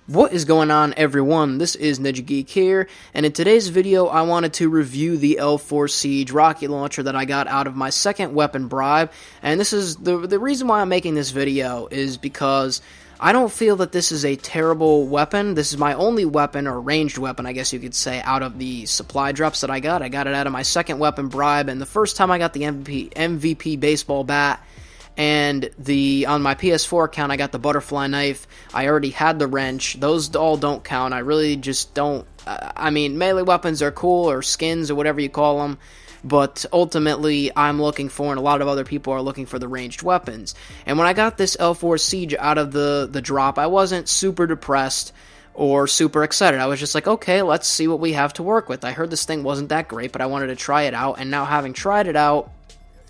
What is going on, everyone? This is Ninja Geek here, and in today's video I wanted to review the L4 Siege rocket launcher that I got out of my second weapon bribe. And this is the reason why I'm making this video is because I don't feel that this is a terrible weapon. This is my only weapon, or ranged weapon, I guess you could say, out of the supply drops that I got. I got it out of my second weapon bribe, and the first time I got the MVP baseball bat, and on my PS4 account I got the butterfly knife. I already had the wrench. Those all don't count. I really just don't. I mean, melee weapons are cool, or skins, or whatever you call them, but ultimately I'm looking for, and a lot of other people are looking for, the ranged weapons. And when I got this L4 Siege out of the drop, I wasn't super depressed or super excited. I was just like, okay, let's see what we have to work with. I heard this thing wasn't that great, but I wanted to try it out, and now having tried it out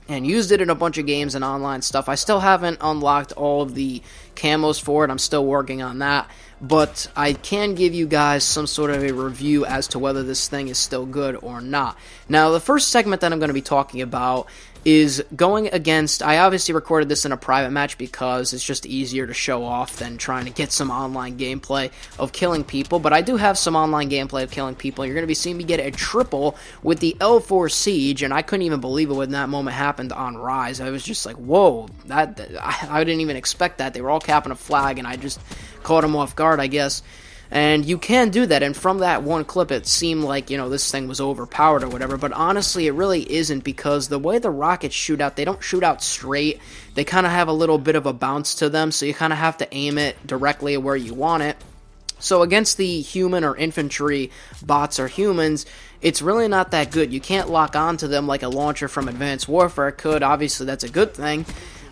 and used it in a bunch of games and online stuff, I still haven't unlocked all of the camos for it. I'm still working on that, but I can give you guys some sort of a review as to whether this thing is still good or not. Now, the first segment that I'm going to be talking about is going against, I obviously recorded this in a private match because it's just easier to show off than trying to get some online gameplay of killing people, but I do have some online gameplay of killing people. You're going to be seeing me get a triple with the L4 Siege, and I couldn't even believe it when that moment happened on Rise. I was just like, whoa, I didn't even expect that. They were all capping a flag, and I just caught them off guard, I guess. And you can do that, and from that one clip it seemed like, you know, this thing was overpowered or whatever, but honestly it really isn't, because the way the rockets shoot out, they don't shoot out straight. They kind of have a little bit of a bounce to them, so you kind of have to aim it directly where you want it. So against the human or infantry bots or humans, it's really not that good. You can't lock onto them like a launcher from Advanced Warfare could. Obviously that's a good thing.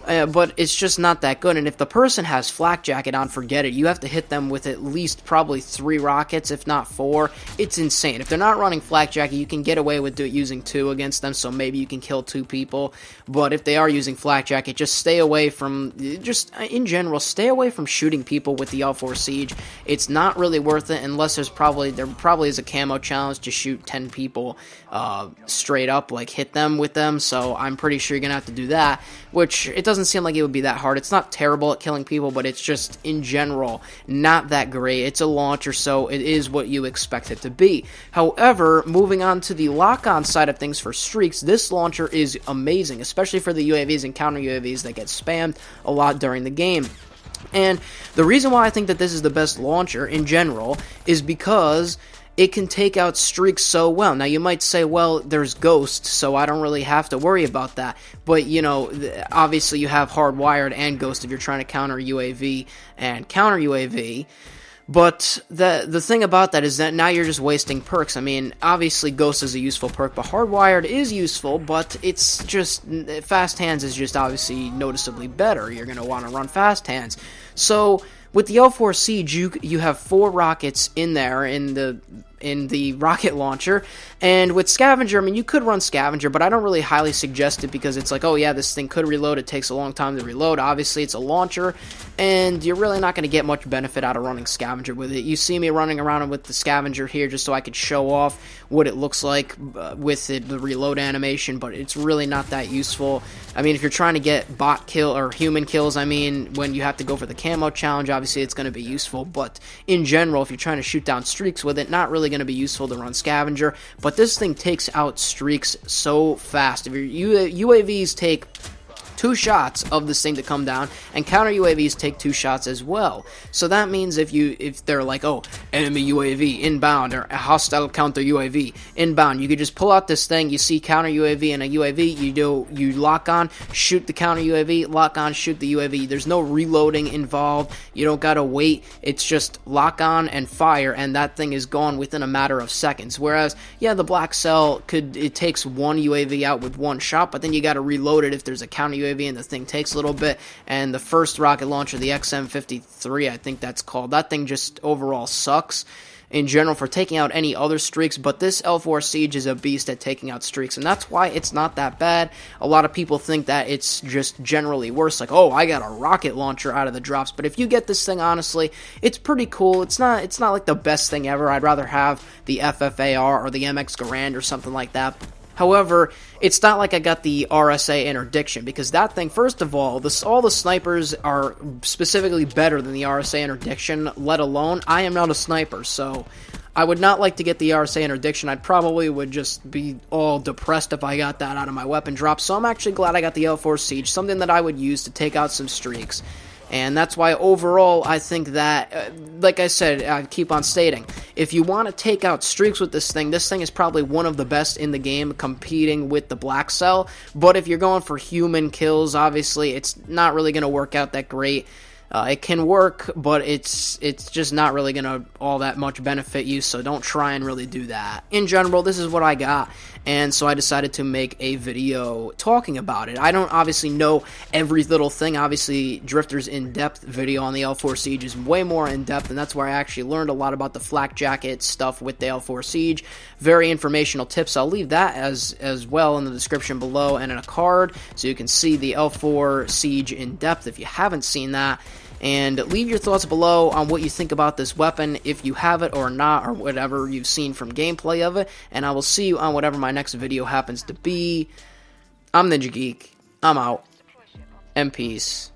But it's just not that good, and if the person has flak jacket on, forget it. You have to hit them with at least probably 3 rockets, if not 4. It's insane. If they're not running flak jacket, you can get away with using 2 against them, so maybe you can kill 2 people. But if they are using flak jacket, just stay away from, just in general, stay away from shooting people with the L4 Siege. It's not really worth it unless there probably is a camo challenge to shoot 10 people straight up, like hit them with them, so I'm pretty sure you're gonna have to do that, which it doesn't seem like it would be that hard. It's not terrible at killing people, but it's just, in general, not that great. It's a launcher, so it is what you expect it to be. However, moving on to the lock-on side of things for streaks, this launcher is amazing, especially for the UAVs and counter UAVs that get spammed a lot during the game. And the reason why I think that this is the best launcher in general is because it can take out streaks so well. Now, you might say, well, there's Ghost, so I don't really have to worry about that. But, you know, obviously you have Hardwired and Ghost if you're trying to counter UAV and counter UAV. But the thing about that is that now you're just wasting perks. I mean, obviously Ghost is a useful perk, but Hardwired is useful, but it's just, Fast Hands is just obviously noticeably better. You're going to want to run Fast Hands. So with the L4 Siege, you have 4 rockets in there in the rocket launcher, and with Scavenger, I mean, you could run Scavenger, but I don't really highly suggest it because it's like, oh yeah, this thing could reload, it takes a long time to reload. Obviously it's a launcher, and you're really not going to get much benefit out of running Scavenger with it. You see me running around with the Scavenger here just so I could show off what it looks like with the reload animation, but it's really not that useful. I mean, if you're trying to get bot kill or human kills, I mean, when you have to go for the camo challenge, obviously it's going to be useful, but in general, if you're trying to shoot down streaks with it, not really going to be useful to run Scavenger. But this thing takes out streaks so fast. If your UAVs take 2 shots of this thing to come down, and counter UAVs take 2 shots as well. So that means if they're like, oh, enemy UAV inbound, or a hostile counter UAV inbound, you could just pull out this thing, you see counter UAV and a UAV, you lock on, shoot the counter UAV, lock on, shoot the UAV. There's no reloading involved. You don't gotta wait. It's just lock on and fire, and that thing is gone within a matter of seconds. Whereas, yeah, the Black Cell it takes 1 UAV out with 1 shot, but then you gotta reload it if there's a counter UAV and the thing takes a little bit. And the first rocket launcher, the XM53, I think that's called, that thing just overall sucks in general for taking out any other streaks, but this L4 Siege is a beast at taking out streaks, and that's why it's not that bad. A lot of people think that it's just generally worse, like, oh, I got a rocket launcher out of the drops, but if you get this thing, honestly, it's pretty cool. It's not like the best thing ever. I'd rather have the FFAR or the MX Garand or something like that. However, it's not like I got the RSA interdiction, because that thing, first of all the snipers are specifically better than the RSA interdiction, let alone I am not a sniper, so I would not like to get the RSA interdiction. I probably would just be all depressed if I got that out of my weapon drop, so I'm actually glad I got the L4 Siege, something that I would use to take out some streaks. And that's why overall I think that, like I said, I keep on stating, if you want to take out streaks with this thing is probably one of the best in the game, competing with the Black Cell. But if you're going for human kills, obviously it's not really going to work out that great. It can work, but it's just not really going to all that much benefit you, so don't try and really do that. In general, this is what I got, and so I decided to make a video talking about it. I don't obviously know every little thing. Obviously, Drifter's in-depth video on the L4 Siege is way more in-depth, and that's where I actually learned a lot about the flak jacket stuff with the L4 Siege. Very informational tips. I'll leave that as well in the description below and in a card, so you can see the L4 Siege in-depth if you haven't seen that. And leave your thoughts below on what you think about this weapon, if you have it or not, or whatever you've seen from gameplay of it. And I will see you on whatever my next video happens to be. I'm Ninja Geek. I'm out. And peace.